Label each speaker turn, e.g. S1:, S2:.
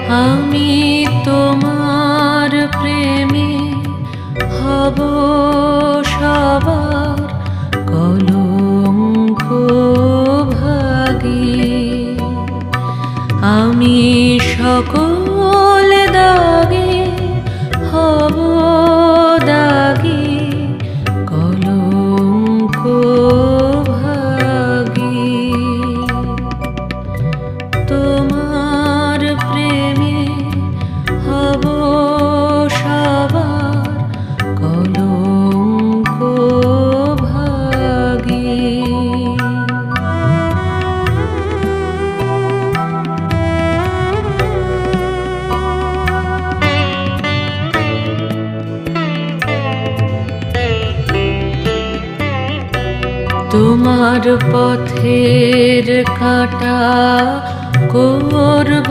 S1: আমি তোমার প্রেমে হব সবার কলঙ্ক ভাগী। আমি সকল দাগে হব দাগী, কলঙ্ক ভাগী। তোমার প্রেমে হব সবার কলঙ্ক ভাগী। তোমার পথের কাঁটা করব